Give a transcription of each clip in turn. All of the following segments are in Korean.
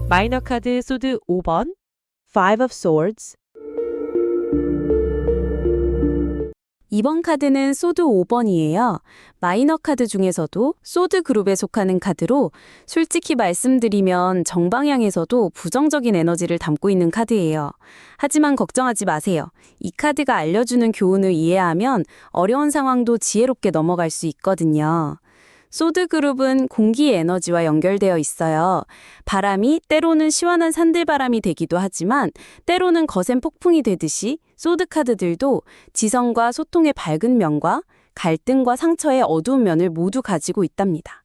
마이너 카드 소드 5번 Five of Swords. 이번 카드는 소드 5번이에요. 마이너 카드 중에서도 소드 그룹에 속하는 카드로 솔직히 말씀드리면 정방향에서도 부정적인 에너지를 담고 있는 카드예요. 하지만 걱정하지 마세요. 이 카드가 알려주는 교훈을 이해하면 어려운 상황도 지혜롭게 넘어갈 수 있거든요. 소드 그룹은 공기의 에너지와 연결되어 있어요. 바람이 때로는 시원한 산들바람이 되기도 하지만 때로는 거센 폭풍이 되듯이 소드 카드들도 지성과 소통의 밝은 면과 갈등과 상처의 어두운 면을 모두 가지고 있답니다.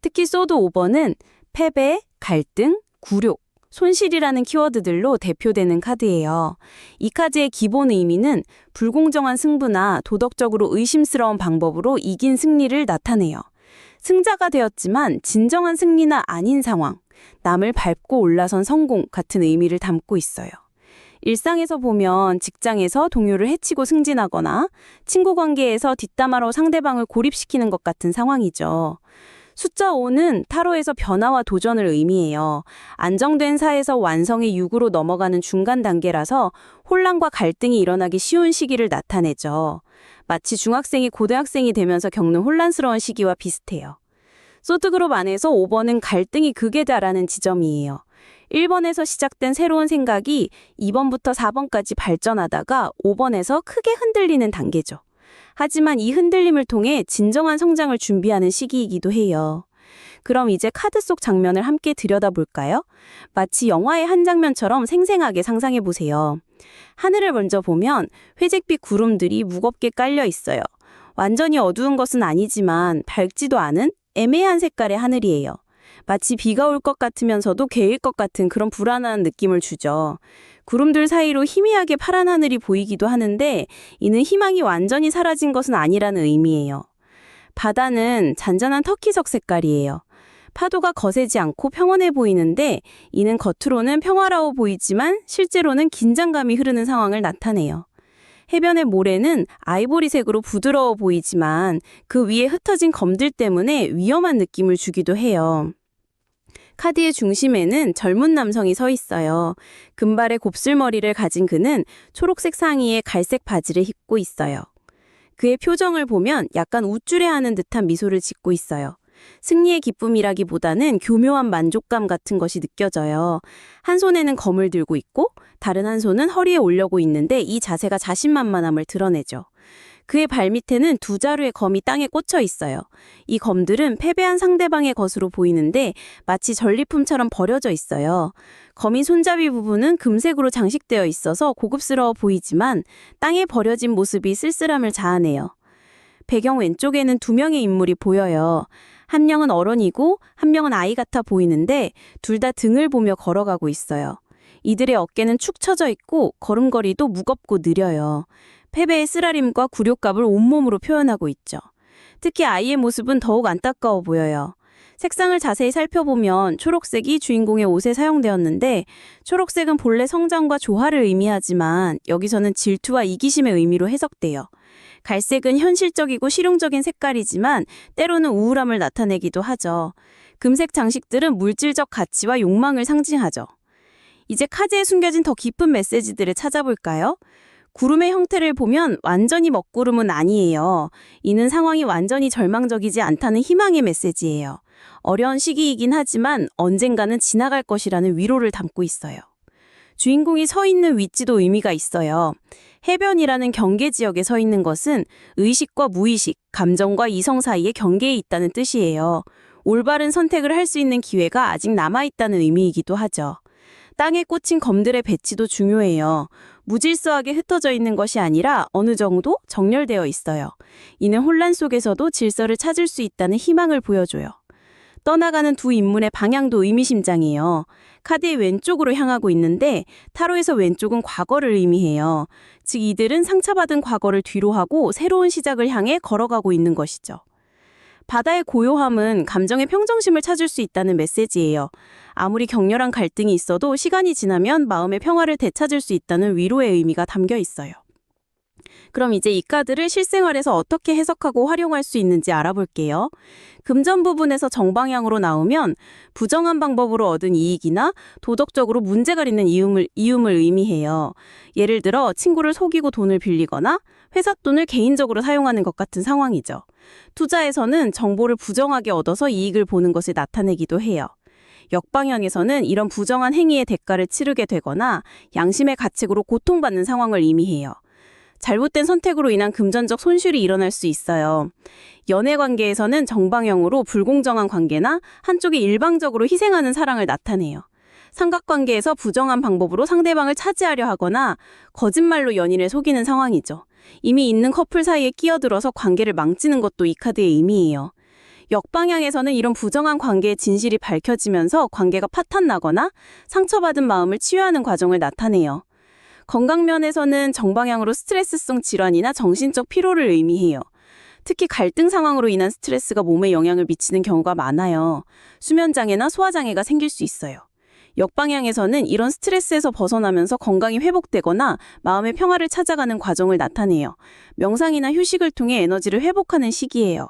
특히 소드 5번은 패배, 갈등, 굴욕, 손실이라는 키워드들로 대표되는 카드예요. 이 카드의 기본 의미는 불공정한 승부나 도덕적으로 의심스러운 방법으로 이긴 승리를 나타내요. 승자가 되었지만 진정한 승리나 아닌 상황, 남을 밟고 올라선 성공 같은 의미를 담고 있어요. 일상에서 보면 직장에서 동료를 해치고 승진하거나 친구 관계에서 뒷담화로 상대방을 고립시키는 것 같은 상황이죠. 숫자 5는 타로에서 변화와 도전을 의미해요. 안정된 사에서 완성의 6으로 넘어가는 중간 단계라서 혼란과 갈등이 일어나기 쉬운 시기를 나타내죠. 마치 중학생이 고등학생이 되면서 겪는 혼란스러운 시기와 비슷해요. 소드그룹 안에서 5번은 갈등이 극에 달하는 지점이에요. 1번에서 시작된 새로운 생각이 2번부터 4번까지 발전하다가 5번에서 크게 흔들리는 단계죠. 하지만 이 흔들림을 통해 진정한 성장을 준비하는 시기이기도 해요. 그럼 이제 카드 속 장면을 함께 들여다볼까요? 마치 영화의 한 장면처럼 생생하게 상상해보세요. 하늘을 먼저 보면 회색빛 구름들이 무겁게 깔려 있어요. 완전히 어두운 것은 아니지만 밝지도 않은 애매한 색깔의 하늘이에요. 마치 비가 올 것 같으면서도 개일 것 같은 그런 불안한 느낌을 주죠. 구름들 사이로 희미하게 파란 하늘이 보이기도 하는데 이는 희망이 완전히 사라진 것은 아니라는 의미예요. 바다는 잔잔한 터키석 색깔이에요. 파도가 거세지 않고 평온해 보이는데 이는 겉으로는 평화로워 보이지만 실제로는 긴장감이 흐르는 상황을 나타내요. 해변의 모래는 아이보리색으로 부드러워 보이지만 그 위에 흩어진 검들 때문에 위험한 느낌을 주기도 해요. 카드의 중심에는 젊은 남성이 서 있어요. 금발의 곱슬머리를 가진 그는 초록색 상의에 갈색 바지를 입고 있어요. 그의 표정을 보면 약간 우쭐해하는 듯한 미소를 짓고 있어요. 승리의 기쁨이라기보다는 교묘한 만족감 같은 것이 느껴져요. 한 손에는 검을 들고 있고 다른 한 손은 허리에 올려고 있는데 이 자세가 자신만만함을 드러내죠. 그의 발밑에는 두 자루의 검이 땅에 꽂혀 있어요. 이 검들은 패배한 상대방의 것으로 보이는데 마치 전리품처럼 버려져 있어요. 검이 손잡이 부분은 금색으로 장식되어 있어서 고급스러워 보이지만 땅에 버려진 모습이 쓸쓸함을 자아내요. 배경 왼쪽에는 두 명의 인물이 보여요. 한 명은 어른이고 한 명은 아이 같아 보이는데 둘 다 등을 보며 걸어가고 있어요. 이들의 어깨는 축 처져 있고 걸음걸이도 무겁고 느려요. 패배의 쓰라림과 굴욕감을 온몸으로 표현하고 있죠. 특히 아이의 모습은 더욱 안타까워 보여요. 색상을 자세히 살펴보면 초록색이 주인공의 옷에 사용되었는데 초록색은 본래 성장과 조화를 의미하지만 여기서는 질투와 이기심의 의미로 해석돼요. 갈색은 현실적이고 실용적인 색깔이지만 때로는 우울함을 나타내기도 하죠. 금색 장식들은 물질적 가치와 욕망을 상징하죠. 이제 카드에 숨겨진 더 깊은 메시지들을 찾아볼까요? 구름의 형태를 보면 완전히 먹구름은 아니에요. 이는 상황이 완전히 절망적이지 않다는 희망의 메시지예요. 어려운 시기이긴 하지만 언젠가는 지나갈 것이라는 위로를 담고 있어요. 주인공이 서 있는 위치도 의미가 있어요. 해변이라는 경계 지역에 서 있는 것은 의식과 무의식, 감정과 이성 사이의 경계에 있다는 뜻이에요. 올바른 선택을 할 수 있는 기회가 아직 남아있다는 의미이기도 하죠. 땅에 꽂힌 검들의 배치도 중요해요. 무질서하게 흩어져 있는 것이 아니라 어느 정도 정렬되어 있어요. 이는 혼란 속에서도 질서를 찾을 수 있다는 희망을 보여줘요. 떠나가는 두 인물의 방향도 의미심장이에요. 카드의 왼쪽으로 향하고 있는데 타로에서 왼쪽은 과거를 의미해요. 즉 이들은 상처받은 과거를 뒤로하고 새로운 시작을 향해 걸어가고 있는 것이죠. 바다의 고요함은 감정의 평정심을 찾을 수 있다는 메시지예요. 아무리 격렬한 갈등이 있어도 시간이 지나면 마음의 평화를 되찾을 수 있다는 위로의 의미가 담겨 있어요. 그럼 이제 이 카드를 실생활에서 어떻게 해석하고 활용할 수 있는지 알아볼게요. 금전 부분에서 정방향으로 나오면 부정한 방법으로 얻은 이익이나 도덕적으로 문제가 있는 이움을 의미해요. 예를 들어 친구를 속이고 돈을 빌리거나 회사 돈을 개인적으로 사용하는 것 같은 상황이죠. 투자에서는 정보를 부정하게 얻어서 이익을 보는 것을 나타내기도 해요. 역방향에서는 이런 부정한 행위의 대가를 치르게 되거나 양심의 가책으로 고통받는 상황을 의미해요. 잘못된 선택으로 인한 금전적 손실이 일어날 수 있어요. 연애 관계에서는 정방향으로 불공정한 관계나 한쪽이 일방적으로 희생하는 사랑을 나타내요. 삼각관계에서 부정한 방법으로 상대방을 차지하려 하거나 거짓말로 연인을 속이는 상황이죠. 이미 있는 커플 사이에 끼어들어서 관계를 망치는 것도 이 카드의 의미예요. 역방향에서는 이런 부정한 관계의 진실이 밝혀지면서 관계가 파탄나거나 상처받은 마음을 치유하는 과정을 나타내요. 건강면에서는 정방향으로 스트레스성 질환이나 정신적 피로를 의미해요. 특히 갈등 상황으로 인한 스트레스가 몸에 영향을 미치는 경우가 많아요. 수면장애나 소화장애가 생길 수 있어요. 역방향에서는 이런 스트레스에서 벗어나면서 건강이 회복되거나 마음의 평화를 찾아가는 과정을 나타내요. 명상이나 휴식을 통해 에너지를 회복하는 시기예요.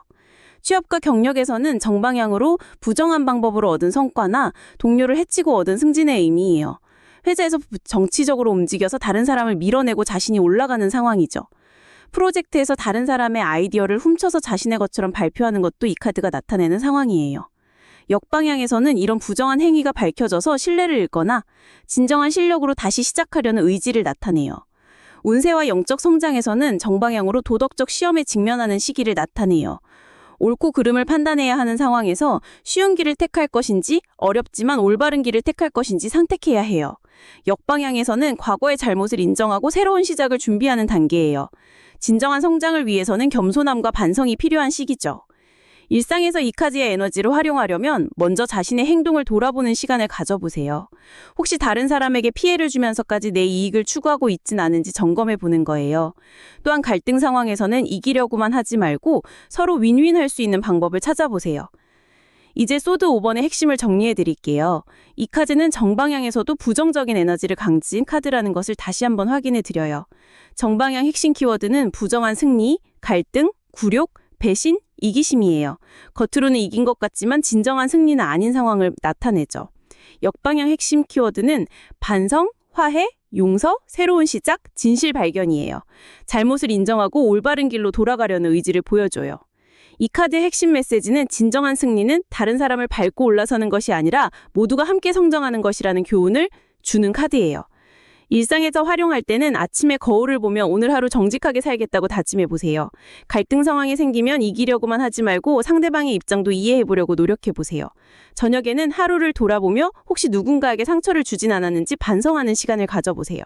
취업과 경력에서는 정방향으로 부정한 방법으로 얻은 성과나 동료를 해치고 얻은 승진의 의미예요. 회사에서 정치적으로 움직여서 다른 사람을 밀어내고 자신이 올라가는 상황이죠. 프로젝트에서 다른 사람의 아이디어를 훔쳐서 자신의 것처럼 발표하는 것도 이 카드가 나타내는 상황이에요. 역방향에서는 이런 부정한 행위가 밝혀져서 신뢰를 잃거나 진정한 실력으로 다시 시작하려는 의지를 나타내요. 운세와 영적 성장에서는 정방향으로 도덕적 시험에 직면하는 시기를 나타내요. 옳고 그름을 판단해야 하는 상황에서 쉬운 길을 택할 것인지 어렵지만 올바른 길을 택할 것인지 선택해야 해요. 역방향에서는 과거의 잘못을 인정하고 새로운 시작을 준비하는 단계예요. 진정한 성장을 위해서는 겸손함과 반성이 필요한 시기죠. 일상에서 이 카드의 에너지를 활용하려면 먼저 자신의 행동을 돌아보는 시간을 가져보세요. 혹시 다른 사람에게 피해를 주면서까지 내 이익을 추구하고 있진 않은지 점검해 보는 거예요. 또한 갈등 상황에서는 이기려고만 하지 말고 서로 윈윈할 수 있는 방법을 찾아보세요. 이제 소드 5번의 핵심을 정리해 드릴게요. 이 카드는 정방향에서도 부정적인 에너지를 강진 카드라는 것을 다시 한번 확인해 드려요. 정방향 핵심 키워드는 부정한 승리, 갈등, 굴욕, 배신, 이기심이에요. 겉으로는 이긴 것 같지만 진정한 승리는 아닌 상황을 나타내죠. 역방향 핵심 키워드는 반성, 화해, 용서, 새로운 시작, 진실 발견이에요. 잘못을 인정하고 올바른 길로 돌아가려는 의지를 보여줘요. 이 카드의 핵심 메시지는 진정한 승리는 다른 사람을 밟고 올라서는 것이 아니라 모두가 함께 성장하는 것이라는 교훈을 주는 카드예요. 일상에서 활용할 때는 아침에 거울을 보며 오늘 하루 정직하게 살겠다고 다짐해 보세요. 갈등 상황이 생기면 이기려고만 하지 말고 상대방의 입장도 이해해 보려고 노력해 보세요. 저녁에는 하루를 돌아보며 혹시 누군가에게 상처를 주진 않았는지 반성하는 시간을 가져보세요.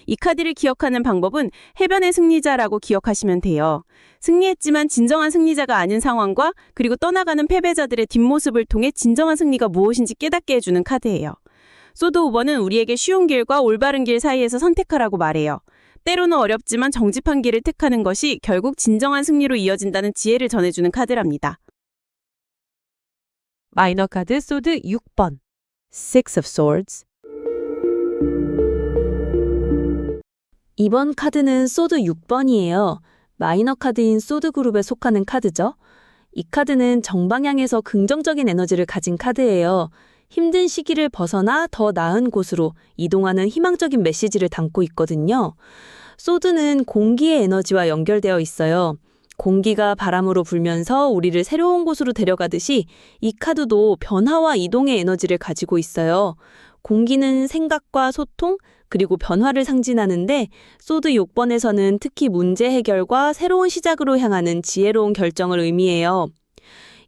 이 카드를 기억하는 방법은 해변의 승리자라고 기억하시면 돼요. 승리했지만 진정한 승리자가 아닌 상황과 그리고 떠나가는 패배자들의 뒷모습을 통해 진정한 승리가 무엇인지 깨닫게 해주는 카드예요. 소드 5번은 우리에게 쉬운 길과 올바른 길 사이에서 선택하라고 말해요. 때로는 어렵지만 정직한 길을 택하는 것이 결국 진정한 승리로 이어진다는 지혜를 전해주는 카드랍니다. 마이너 카드 소드 6번 Six of Swords. 이번 카드는 소드 6번이에요. 마이너 카드인 소드 그룹에 속하는 카드죠. 이 카드는 정방향에서 긍정적인 에너지를 가진 카드예요. 힘든 시기를 벗어나 더 나은 곳으로 이동하는 희망적인 메시지를 담고 있거든요. 소드는 공기의 에너지와 연결되어 있어요. 공기가 바람으로 불면서 우리를 새로운 곳으로 데려가듯이 이 카드도 변화와 이동의 에너지를 가지고 있어요. 공기는 생각과 소통, 그리고 변화를 상징하는데 소드 6번에서는 특히 문제 해결과 새로운 시작으로 향하는 지혜로운 결정을 의미해요.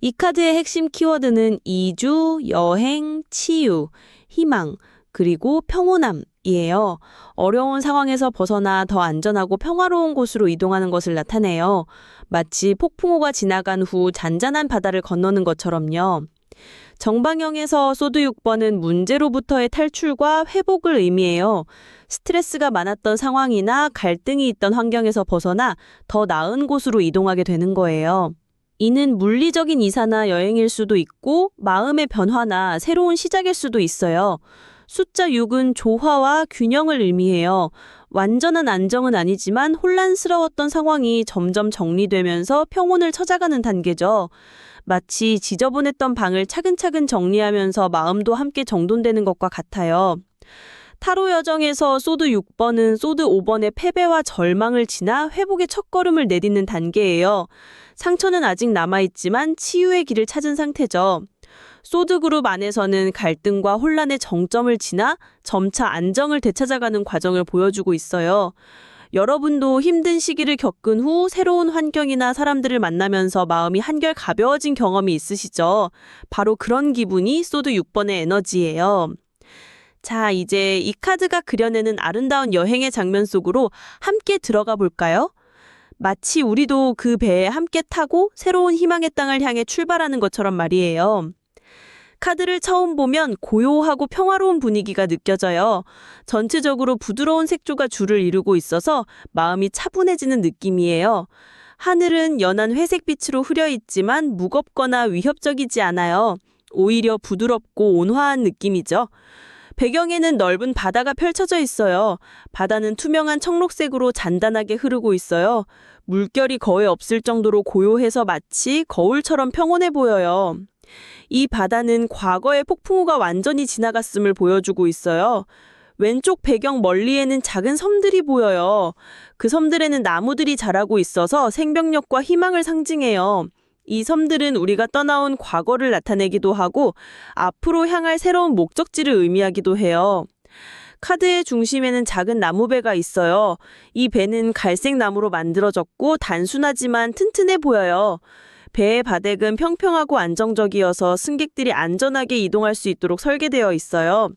이 카드의 핵심 키워드는 이주, 여행, 치유, 희망, 그리고 평온함이에요. 어려운 상황에서 벗어나 더 안전하고 평화로운 곳으로 이동하는 것을 나타내요. 마치 폭풍우가 지나간 후 잔잔한 바다를 건너는 것처럼요. 정방향에서 소드 6번은 문제로부터의 탈출과 회복을 의미해요. 스트레스가 많았던 상황이나 갈등이 있던 환경에서 벗어나 더 나은 곳으로 이동하게 되는 거예요. 이는 물리적인 이사나 여행일 수도 있고 마음의 변화나 새로운 시작일 수도 있어요. 숫자 6은 조화와 균형을 의미해요. 완전한 안정은 아니지만 혼란스러웠던 상황이 점점 정리되면서 평온을 찾아가는 단계죠. 마치 지저분했던 방을 차근차근 정리하면서 마음도 함께 정돈되는 것과 같아요. 타로 여정에서 소드 6번은 소드 5번의 패배와 절망을 지나 회복의 첫걸음을 내딛는 단계예요. 상처는 아직 남아있지만 치유의 길을 찾은 상태죠. 소드 그룹 안에서는 갈등과 혼란의 정점을 지나 점차 안정을 되찾아가는 과정을 보여주고 있어요. 여러분도 힘든 시기를 겪은 후 새로운 환경이나 사람들을 만나면서 마음이 한결 가벼워진 경험이 있으시죠? 바로 그런 기분이 소드 6번의 에너지예요. 자, 이제 이 카드가 그려내는 아름다운 여행의 장면 속으로 함께 들어가 볼까요? 마치 우리도 그 배에 함께 타고 새로운 희망의 땅을 향해 출발하는 것처럼 말이에요. 카드를 처음 보면 고요하고 평화로운 분위기가 느껴져요. 전체적으로 부드러운 색조가 줄을 이루고 있어서 마음이 차분해지는 느낌이에요. 하늘은 연한 회색빛으로 흐려 있지만 무겁거나 위협적이지 않아요. 오히려 부드럽고 온화한 느낌이죠. 배경에는 넓은 바다가 펼쳐져 있어요. 바다는 투명한 청록색으로 잔잔하게 흐르고 있어요. 물결이 거의 없을 정도로 고요해서 마치 거울처럼 평온해 보여요. 이 바다는 과거의 폭풍우가 완전히 지나갔음을 보여주고 있어요. 왼쪽 배경 멀리에는 작은 섬들이 보여요. 그 섬들에는 나무들이 자라고 있어서 생명력과 희망을 상징해요. 이 섬들은 우리가 떠나온 과거를 나타내기도 하고 앞으로 향할 새로운 목적지를 의미하기도 해요. 카드의 중심에는 작은 나무배가 있어요. 이 배는 갈색 나무로 만들어졌고 단순하지만 튼튼해 보여요. 배의 바닥은 평평하고 안정적이어서 승객들이 안전하게 이동할 수 있도록 설계되어 있어요.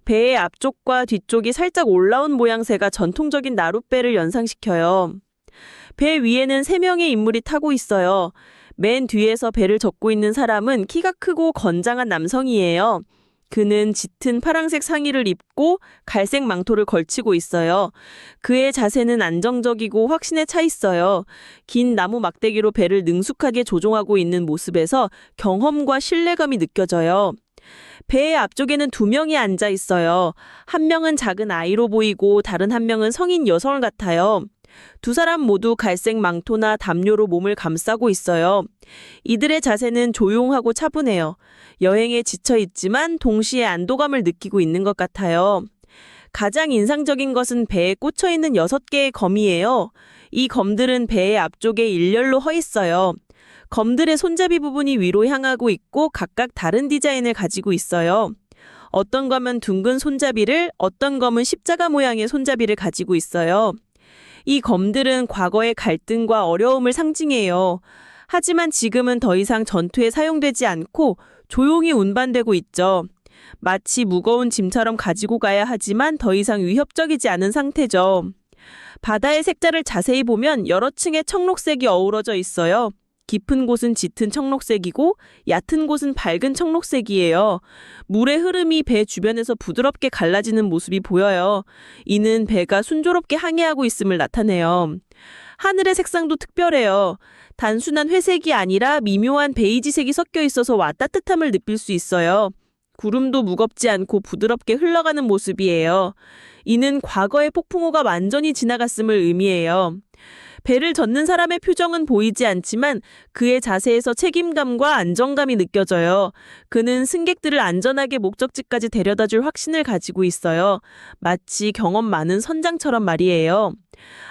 배의 앞쪽과 뒤쪽이 살짝 올라온 모양새가 전통적인 나룻배를 연상시켜요. 배 위에는 3명의 인물이 타고 있어요. 맨 뒤에서 배를 젓고 있는 사람은 키가 크고 건장한 남성이에요. 그는 짙은 파란색 상의를 입고 갈색 망토를 걸치고 있어요. 그의 자세는 안정적이고 확신에 차 있어요. 긴 나무 막대기로 배를 능숙하게 조종하고 있는 모습에서 경험과 신뢰감이 느껴져요. 배의 앞쪽에는 2명이 앉아 있어요. 한 명은 작은 아이로 보이고 다른 한 명은 성인 여성 같아요. 두 사람 모두 갈색 망토나 담요로 몸을 감싸고 있어요. 이들의 자세는 조용하고 차분해요. 여행에 지쳐 있지만 동시에 안도감을 느끼고 있는 것 같아요. 가장 인상적인 것은 배에 꽂혀 있는 6개의 검이에요. 이 검들은 배의 앞쪽에 일렬로 서 있어요. 검들의 손잡이 부분이 위로 향하고 있고 각각 다른 디자인을 가지고 있어요. 어떤 검은 둥근 손잡이를, 어떤 검은 십자가 모양의 손잡이를 가지고 있어요. 이 검들은 과거의 갈등과 어려움을 상징해요. 하지만 지금은 더 이상 전투에 사용되지 않고 조용히 운반되고 있죠. 마치 무거운 짐처럼 가지고 가야 하지만 더 이상 위협적이지 않은 상태죠. 바다의 색깔을 자세히 보면 여러 층의 청록색이 어우러져 있어요. 깊은 곳은 짙은 청록색이고 얕은 곳은 밝은 청록색이에요. 물의 흐름이 배 주변에서 부드럽게 갈라지는 모습이 보여요. 이는 배가 순조롭게 항해하고 있음을 나타내요. 하늘의 색상도 특별해요. 단순한 회색이 아니라 미묘한 베이지색이 섞여 있어서 따뜻함을 느낄 수 있어요. 구름도 무겁지 않고 부드럽게 흘러가는 모습이에요. 이는 과거의 폭풍우가 완전히 지나갔음을 의미해요. 배를 젓는 사람의 표정은 보이지 않지만 그의 자세에서 책임감과 안정감이 느껴져요. 그는 승객들을 안전하게 목적지까지 데려다줄 확신을 가지고 있어요. 마치 경험 많은 선장처럼 말이에요.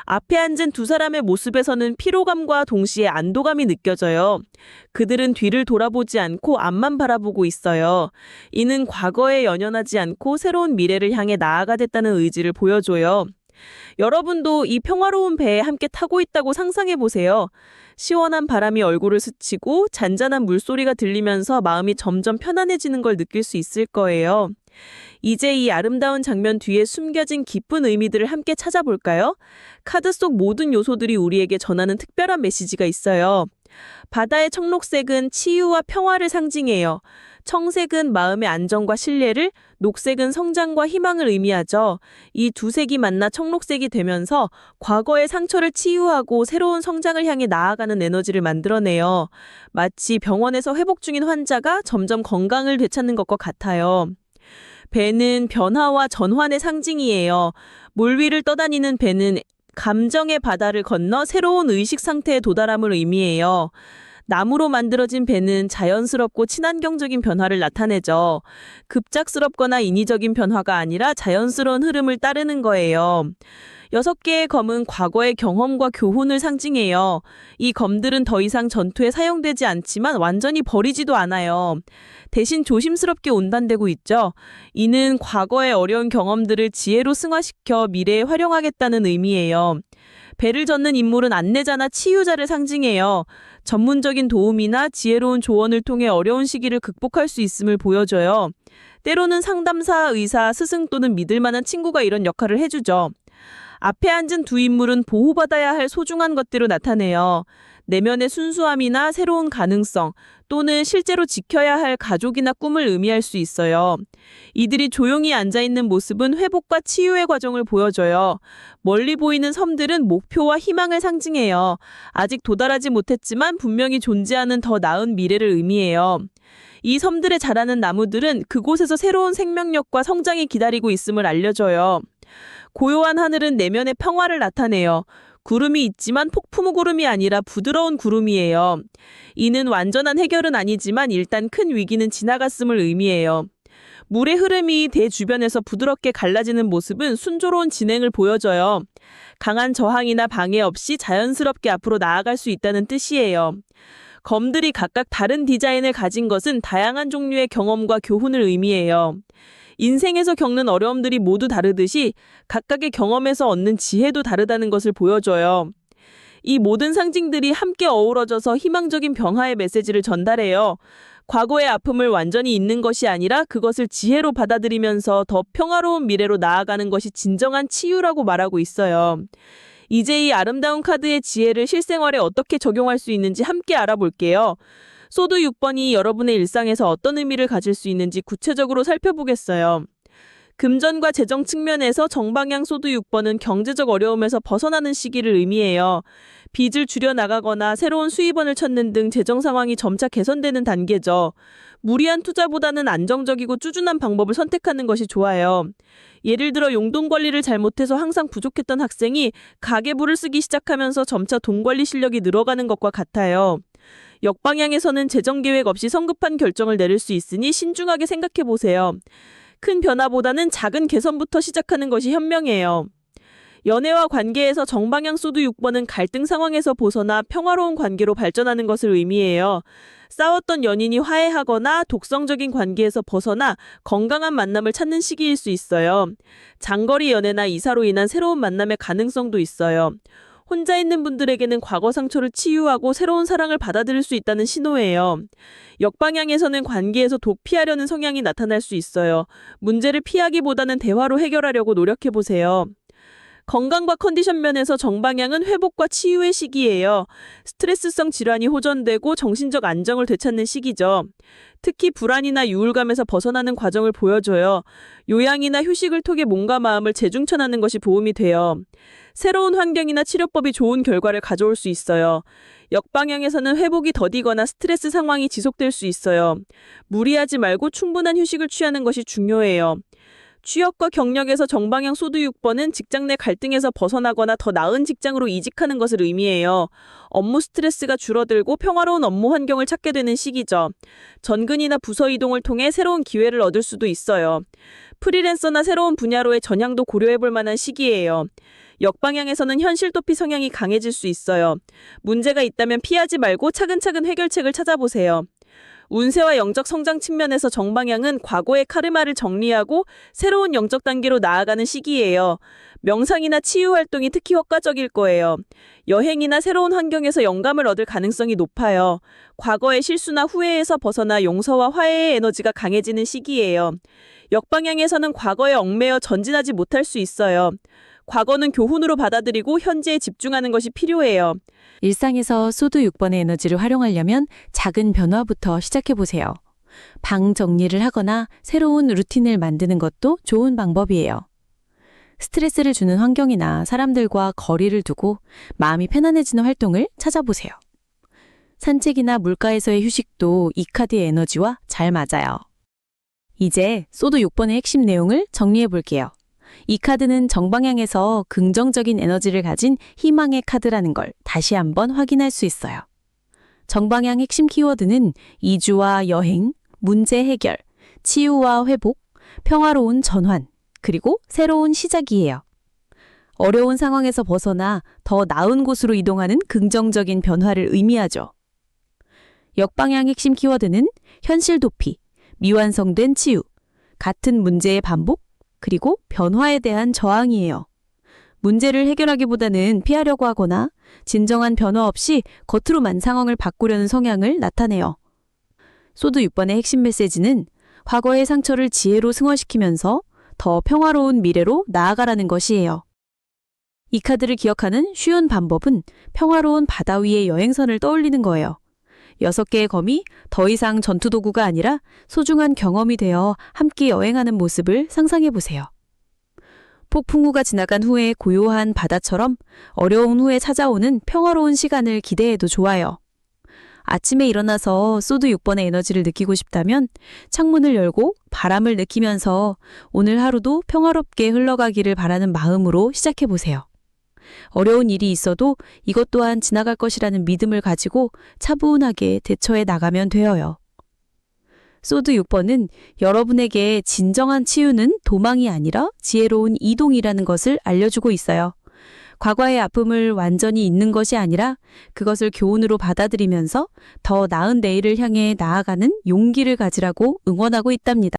앞에 앉은 두 사람의 모습에서는 피로감과 동시에 안도감이 느껴져요. 그들은 뒤를 돌아보지 않고 앞만 바라보고 있어요. 이는 과거에 연연하지 않고 새로운 미래를 향해 나아가겠다는 의지를 보여줘요. 여러분도 이 평화로운 배에 함께 타고 있다고 상상해 보세요. 시원한 바람이 얼굴을 스치고 잔잔한 물소리가 들리면서 마음이 점점 편안해지는 걸 느낄 수 있을 거예요. 이제 이 아름다운 장면 뒤에 숨겨진 깊은 의미들을 함께 찾아볼까요? 카드 속 모든 요소들이 우리에게 전하는 특별한 메시지가 있어요. 바다의 청록색은 치유와 평화를 상징해요. 청색은 마음의 안정과 신뢰를, 녹색은 성장과 희망을 의미하죠. 이 두 색이 만나 청록색이 되면서 과거의 상처를 치유하고 새로운 성장을 향해 나아가는 에너지를 만들어내요. 마치 병원에서 회복 중인 환자가 점점 건강을 되찾는 것과 같아요. 배는 변화와 전환의 상징이에요. 물 위를 떠다니는 배는 감정의 바다를 건너 새로운 의식 상태에 도달함을 의미해요. 나무로 만들어진 배는 자연스럽고 친환경적인 변화를 나타내죠. 급작스럽거나 인위적인 변화가 아니라 자연스러운 흐름을 따르는 거예요. 6개의 검은 과거의 경험과 교훈을 상징해요. 이 검들은 더 이상 전투에 사용되지 않지만 완전히 버리지도 않아요. 대신 조심스럽게 온단되고 있죠. 이는 과거의 어려운 경험들을 지혜로 승화시켜 미래에 활용하겠다는 의미예요. 배를 젓는 인물은 안내자나 치유자를 상징해요. 전문적인 도움이나 지혜로운 조언을 통해 어려운 시기를 극복할 수 있음을 보여줘요. 때로는 상담사, 의사, 스승 또는 믿을 만한 친구가 이런 역할을 해주죠. 앞에 앉은 두 인물은 보호받아야 할 소중한 것들을 나타내요. 내면의 순수함이나 새로운 가능성 또는 실제로 지켜야 할 가족이나 꿈을 의미할 수 있어요. 이들이 조용히 앉아있는 모습은 회복과 치유의 과정을 보여줘요. 멀리 보이는 섬들은 목표와 희망을 상징해요. 아직 도달하지 못했지만 분명히 존재하는 더 나은 미래를 의미해요. 이 섬들에 자라는 나무들은 그곳에서 새로운 생명력과 성장이 기다리고 있음을 알려줘요. 고요한 하늘은 내면의 평화를 나타내요. 구름이 있지만 폭풍 구름이 아니라 부드러운 구름이에요. 이는 완전한 해결은 아니지만 일단 큰 위기는 지나갔음을 의미해요. 물의 흐름이 대 주변에서 부드럽게 갈라지는 모습은 순조로운 진행을 보여줘요. 강한 저항이나 방해 없이 자연스럽게 앞으로 나아갈 수 있다는 뜻이에요. 검들이 각각 다른 디자인을 가진 것은 다양한 종류의 경험과 교훈을 의미해요. 인생에서 겪는 어려움들이 모두 다르듯이 각각의 경험에서 얻는 지혜도 다르다는 것을 보여줘요. 이 모든 상징들이 함께 어우러져서 희망적인 변화의 메시지를 전달해요. 과거의 아픔을 완전히 잊는 것이 아니라 그것을 지혜로 받아들이면서 더 평화로운 미래로 나아가는 것이 진정한 치유라고 말하고 있어요. 이제 이 아름다운 카드의 지혜를 실생활에 어떻게 적용할 수 있는지 함께 알아볼게요. 소드 6번이 여러분의 일상에서 어떤 의미를 가질 수 있는지 구체적으로 살펴보겠어요. 금전과 재정 측면에서 정방향 소드 6번은 경제적 어려움에서 벗어나는 시기를 의미해요. 빚을 줄여나가거나 새로운 수입원을 찾는 등 재정 상황이 점차 개선되는 단계죠. 무리한 투자보다는 안정적이고 꾸준한 방법을 선택하는 것이 좋아요. 예를 들어 용돈 관리를 잘못해서 항상 부족했던 학생이 가계부를 쓰기 시작하면서 점차 돈 관리 실력이 늘어가는 것과 같아요. 역방향에서는 재정 계획 없이 성급한 결정을 내릴 수 있으니 신중하게 생각해 보세요. 큰 변화보다는 작은 개선부터 시작하는 것이 현명해요. 연애와 관계에서 정방향 소드 6번은 갈등 상황에서 벗어나 평화로운 관계로 발전하는 것을 의미해요. 싸웠던 연인이 화해하거나 독성적인 관계에서 벗어나 건강한 만남을 찾는 시기일 수 있어요. 장거리 연애나 이사로 인한 새로운 만남의 가능성도 있어요. 혼자 있는 분들에게는 과거 상처를 치유하고 새로운 사랑을 받아들일 수 있다는 신호예요. 역방향에서는 관계에서 도피하려는 성향이 나타날 수 있어요. 문제를 피하기보다는 대화로 해결하려고 노력해보세요. 건강과 컨디션 면에서 정방향은 회복과 치유의 시기예요. 스트레스성 질환이 호전되고 정신적 안정을 되찾는 시기죠. 특히 불안이나 우울감에서 벗어나는 과정을 보여줘요. 요양이나 휴식을 통해 몸과 마음을 재충전하는 것이 도움이 돼요. 새로운 환경이나 치료법이 좋은 결과를 가져올 수 있어요. 역방향에서는 회복이 더디거나 스트레스 상황이 지속될 수 있어요. 무리하지 말고 충분한 휴식을 취하는 것이 중요해요. 취업과 경력에서 정방향 소드 6번은 직장 내 갈등에서 벗어나거나 더 나은 직장으로 이직하는 것을 의미해요. 업무 스트레스가 줄어들고 평화로운 업무 환경을 찾게 되는 시기죠. 전근이나 부서 이동을 통해 새로운 기회를 얻을 수도 있어요. 프리랜서나 새로운 분야로의 전향도 고려해 볼 만한 시기예요. 역방향에서는 현실 도피 성향이 강해질 수 있어요. 문제가 있다면 피하지 말고 차근차근 해결책을 찾아보세요. 운세와 영적 성장 측면에서 정방향은 과거의 카르마를 정리하고 새로운 영적 단계로 나아가는 시기예요. 명상이나 치유 활동이 특히 효과적일 거예요. 여행이나 새로운 환경에서 영감을 얻을 가능성이 높아요. 과거의 실수나 후회에서 벗어나 용서와 화해의 에너지가 강해지는 시기예요. 역방향에서는 과거에 얽매여 전진하지 못할 수 있어요. 과거는 교훈으로 받아들이고 현재에 집중하는 것이 필요해요. 일상에서 소드 6번의 에너지를 활용하려면 작은 변화부터 시작해보세요. 방 정리를 하거나 새로운 루틴을 만드는 것도 좋은 방법이에요. 스트레스를 주는 환경이나 사람들과 거리를 두고 마음이 편안해지는 활동을 찾아보세요. 산책이나 물가에서의 휴식도 이 카드의 에너지와 잘 맞아요. 이제 소드 6번의 핵심 내용을 정리해 볼게요. 이 카드는 정방향에서 긍정적인 에너지를 가진 희망의 카드라는 걸 다시 한번 확인할 수 있어요. 정방향 핵심 키워드는 이주와 여행, 문제 해결, 치유와 회복, 평화로운 전환, 그리고 새로운 시작이에요. 어려운 상황에서 벗어나 더 나은 곳으로 이동하는 긍정적인 변화를 의미하죠. 역방향 핵심 키워드는 현실 도피, 미완성된 치유, 같은 문제의 반복, 그리고 변화에 대한 저항이에요. 문제를 해결하기보다는 피하려고 하거나 진정한 변화 없이 겉으로만 상황을 바꾸려는 성향을 나타내요. 소드 6번의 핵심 메시지는 과거의 상처를 지혜로 승화시키면서 더 평화로운 미래로 나아가라는 것이에요. 이 카드를 기억하는 쉬운 방법은 평화로운 바다 위의 여행선을 떠올리는 거예요. 6개의 검이 더 이상 전투도구가 아니라 소중한 경험이 되어 함께 여행하는 모습을 상상해 보세요. 폭풍우가 지나간 후에 고요한 바다처럼 어려운 후에 찾아오는 평화로운 시간을 기대해도 좋아요. 아침에 일어나서 소드 6번의 에너지를 느끼고 싶다면 창문을 열고 바람을 느끼면서 오늘 하루도 평화롭게 흘러가기를 바라는 마음으로 시작해 보세요. 어려운 일이 있어도 이것 또한 지나갈 것이라는 믿음을 가지고 차분하게 대처해 나가면 되어요. 소드 6번은 여러분에게 진정한 치유는 도망이 아니라 지혜로운 이동이라는 것을 알려주고 있어요. 과거의 아픔을 완전히 잊는 것이 아니라 그것을 교훈으로 받아들이면서 더 나은 내일을 향해 나아가는 용기를 가지라고 응원하고 있답니다.